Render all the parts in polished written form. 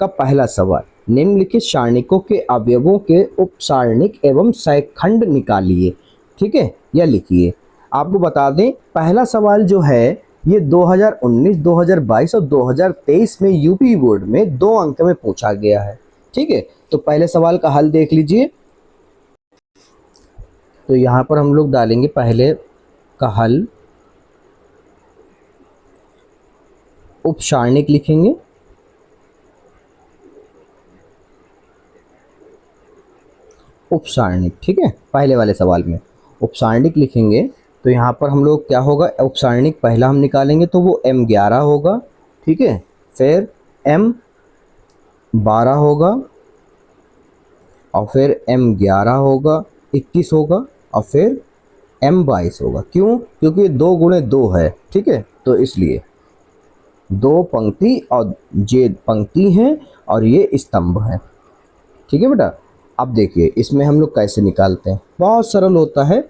का पहला सवाल, निम्नलिखित सारणिकों के अवयवों के उपसारणिक एवं सहखंड निकालिए। ठीक है, या लिखिए। आपको बता दें, पहला सवाल जो है ये 2019, 2022 और 2023 में यूपी बोर्ड में 2 अंक में पूछा गया है। ठीक है, तो पहले सवाल का हल देख लीजिए। तो यहाँ पर हम लोग डालेंगे पहले का हल, उपसारणिक लिखेंगे। उपसारणिक, ठीक है, पहले वाले सवाल में उपसारणिक लिखेंगे। तो यहाँ पर हम लोग क्या होगा, उपसारणिक पहला हम निकालेंगे तो वो M11 होगा। ठीक है, फिर M12 होगा और फिर M11 होगा, 21 होगा और फिर M22 होगा। क्यों? क्योंकि 2 गुणे 2 है। ठीक है, तो इसलिए 2 पंक्ति और ये पंक्ति हैं और ये स्तंभ है। ठीक है बेटा, अब देखिए इसमें हम लोग कैसे निकालते हैं, बहुत सरल होता है।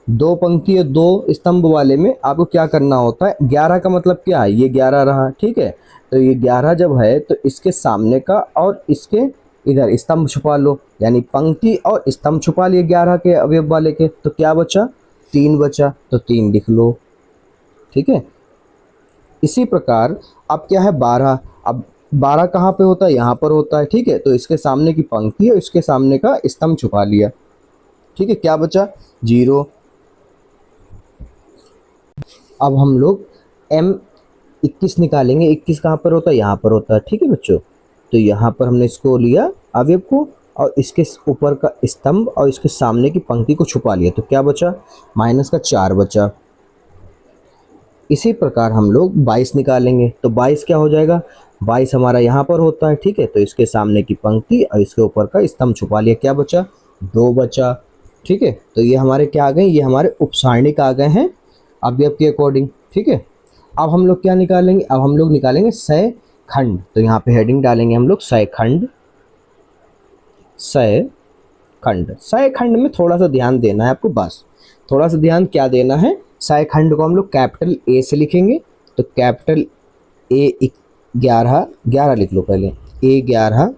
2 पंक्ति और 2 स्तंभ वाले में आपको क्या करना होता है, 11 का मतलब क्या है, ये 11 रहा। ठीक है, तो ये 11 जब है तो इसके सामने का और इसके इधर स्तंभ छुपा लो, यानी पंक्ति और स्तंभ छुपा लिए 11 के अवयव वाले के। तो क्या बचा, 3 बचा, तो 3 लिख लो। ठीक है, इसी प्रकार अब क्या है 12। अब 12 कहाँ पे होता है, यहाँ पर होता है। ठीक है, तो इसके सामने की पंक्ति और इसके सामने का स्तंभ छुपा लिया। ठीक है, क्या बचा, 0। अब हम लोग M21 निकालेंगे। 21 कहाँ पर होता है, यहाँ पर होता है। ठीक है बच्चों, तो यहाँ पर हमने इसको लिया अवयव को और इसके ऊपर का स्तंभ और इसके सामने की पंक्ति को छुपा लिया। तो क्या बचा, -4 बचा। इसी प्रकार हम लोग 22 निकालेंगे। तो 22 क्या हो जाएगा, 22 हमारा यहाँ पर होता है। ठीक है, तो इसके सामने की पंक्ति और इसके ऊपर का स्तंभ छुपा लिया। क्या बचा, 2 बचा। ठीक है, तो ये हमारे क्या आ गए, ये हमारे उपसारणिक आ गए हैं अवयव के अकॉर्डिंग। ठीक है, अब हम लोग क्या निकालेंगे, अब हम लोग निकालेंगे सहखंड। तो यहाँ पे हेडिंग डालेंगे हम लोग सहखंड। सहखंड, सहखंड में थोड़ा सा ध्यान देना है आपको, बस थोड़ा सा ध्यान क्या देना है। सहखंड को हम लोग कैपिटल ए से लिखेंगे। तो कैपिटल A 11 लिख लो पहले, A11,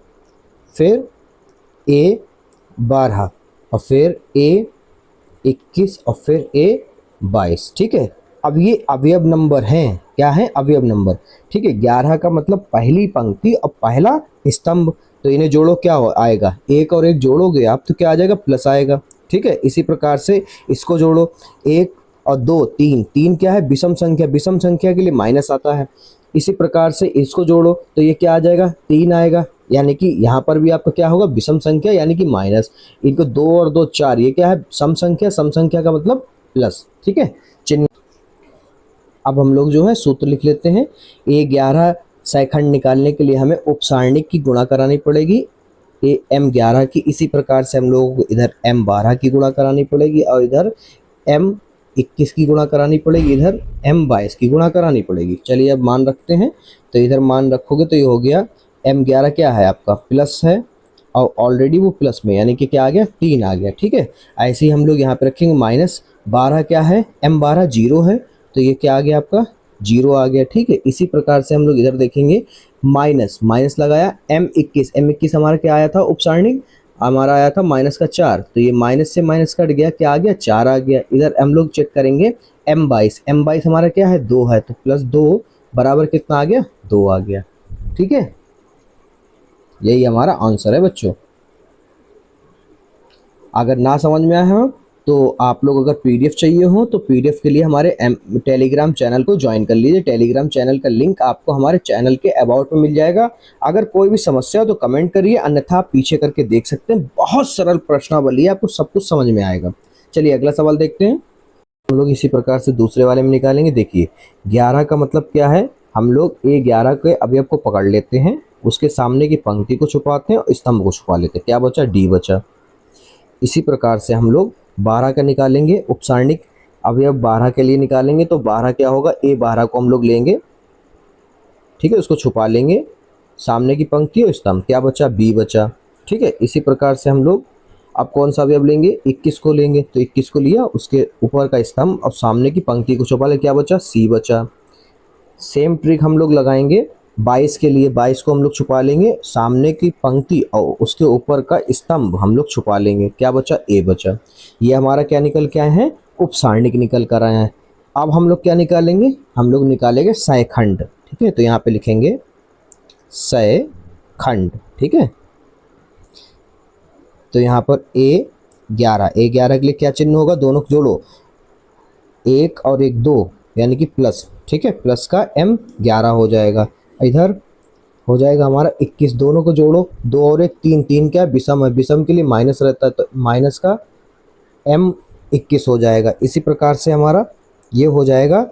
फिर A12 और फिर A21 और फिर A22। ठीक है, अब ये अवयव नंबर हैं, क्या है, अवयव नंबर। ठीक है, 11 का मतलब पहली पंक्ति और पहला स्तंभ। तो इन्हें जोड़ो, क्या आएगा, 1 और 1 जोड़ोगे आप तो क्या आ जाएगा, प्लस आएगा। ठीक है, इसी प्रकार से इसको जोड़ो, 1 और 2, 3 क्या है, विषम संख्या, विषम संख्या के लिए माइनस आता है। इसी प्रकार से इसको जोड़ो तो ये क्या आ जाएगा, 3 आएगा, यानी कि यहाँ पर भी आपका क्या होगा, विषम संख्या यानी कि माइनस। इनको 2 और 2 4, ये क्या है, सम संख्या, सम संख्या का मतलब प्लस। ठीक है, चिन्ह। अब हम लोग जो है सूत्र लिख लेते हैं। A11 सहखंड निकालने के लिए हमें उपसारणिक की गुणा करानी पड़ेगी, M11 की। इसी प्रकार से हम लोगों को इधर M12 की गुणा करानी पड़ेगी और इधर M21 की गुणा करानी पड़ेगी, इधर M22 की गुणा करानी पड़ेगी। चलिए अब मान रखते हैं। तो इधर मान रखोगे तो ये हो गया, M11 क्या है आपका, प्लस है और ऑलरेडी वो प्लस में, यानी कि क्या आ गया, 3 आ गया। ठीक है, ऐसे ही हम लोग यहाँ पे रखेंगे। -12 क्या है, M12 0 है, तो ये क्या आ गया आपका, 0 आ गया। ठीक है, इसी प्रकार से हम लोग इधर देखेंगे, माइनस लगाया, M21 हमारा क्या आया था, उपसारणिक हमारा आया था -4। तो ये माइनस से माइनस कट गया, क्या आ गया, 4 आ गया। इधर हम लोग चेक करेंगे M22 हमारा क्या है, 2 है, तो +2 बराबर कितना आ गया, 2 आ गया। ठीक है, यही हमारा आंसर है बच्चों। अगर ना समझ में आया हो तो आप लोग अगर PDF चाहिए हो तो PDF के लिए हमारे टेलीग्राम चैनल को ज्वाइन कर लीजिए। टेलीग्राम चैनल का लिंक आपको हमारे चैनल के अबाउट में मिल जाएगा। अगर कोई भी समस्या हो तो कमेंट करिए, अन्यथा आप पीछे करके देख सकते हैं। बहुत सरल प्रश्नावली है, आपको सब कुछ समझ में आएगा। चलिए अगला सवाल देखते हैं। हम लोग इसी प्रकार से दूसरे वाले में निकालेंगे। देखिए 11 का मतलब क्या है, हम लोग A11 के अवयव को पकड़ लेते हैं, उसके सामने की पंक्ति को छुपाते हैं और स्तंभ को छुपा लेते हैं। क्या बचा, D बचा। इसी प्रकार से हम लोग 12 का निकालेंगे, उपसारणिक अवयव 12 के लिए निकालेंगे। तो 12 क्या होगा, A12 को हम लोग लेंगे। ठीक है, उसको छुपा लेंगे, सामने की पंक्ति और स्तंभ। क्या बचा, B बचा। ठीक है, इसी प्रकार से हम लोग अब कौन सा अवयव लेंगे, 21 को लेंगे। तो 21 को लिया, उसके ऊपर का स्तंभ और सामने की पंक्ति को छुपा ले। क्या बचा, C बचा। सेम ट्रिक हम लोग लगाएंगे 22 के लिए 22 को हम लोग छुपा लेंगे, सामने की पंक्ति और उसके ऊपर का स्तंभ हम लोग छुपा लेंगे। क्या बचा? ए बचा। ये हमारा क्या निकल के आए हैं? उपसारणिक निकल कर आए हैं। अब हम लोग क्या निकालेंगे? हम लोग निकालेंगे सयखंड। ठीक है, तो यहाँ पे लिखेंगे सयखंड। ठीक है, तो यहाँ पर A11 के लिए क्या चिन्ह होगा? दोनों को जोड़ो, 1 और 1 2, यानी कि प्लस। ठीक है, प्लस का M11 हो जाएगा। इधर हो जाएगा हमारा 21, दोनों को जोड़ो, 2 और 1 3, 3 क्या है? विषम है, विषम के लिए माइनस रहता है, तो माइनस का M21 हो जाएगा। इसी प्रकार से हमारा ये हो जाएगा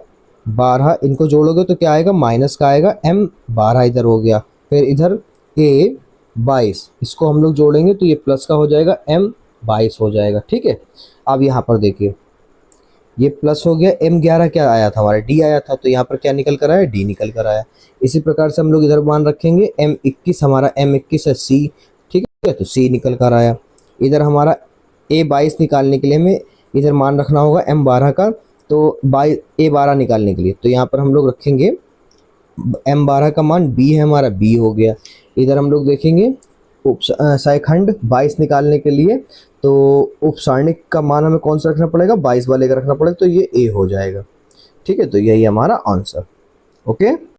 12, इनको जोड़ोगे तो क्या आएगा? माइनस का आएगा, M12 इधर हो गया। फिर इधर A22, इसको हम लोग जोड़ेंगे तो ये प्लस का हो जाएगा, M22 हो जाएगा। ठीक है, अब यहाँ पर देखिए ये प्लस हो गया, M11 क्या आया था? हमारा D आया था, तो यहाँ पर क्या निकल कर आया? D निकल कर आया। इसी प्रकार से हम लोग इधर मान रखेंगे, M21 हमारा M21 है C। ठीक है, तो C निकल कर आया। इधर हमारा A22 निकालने के लिए हमें इधर मान रखना होगा M12 का, तो A12 निकालने के लिए तो यहाँ पर हम लोग रखेंगे M12 का मान B है हमारा, B हो गया। इधर हम लोग देखेंगे सयखंड 22 निकालने के लिए, तो उपसारणिक का मान हमें कौन सा रखना पड़ेगा? 22 वाले का रखना पड़ेगा, तो ये A हो जाएगा। ठीक है, तो यही हमारा आंसर। ओके।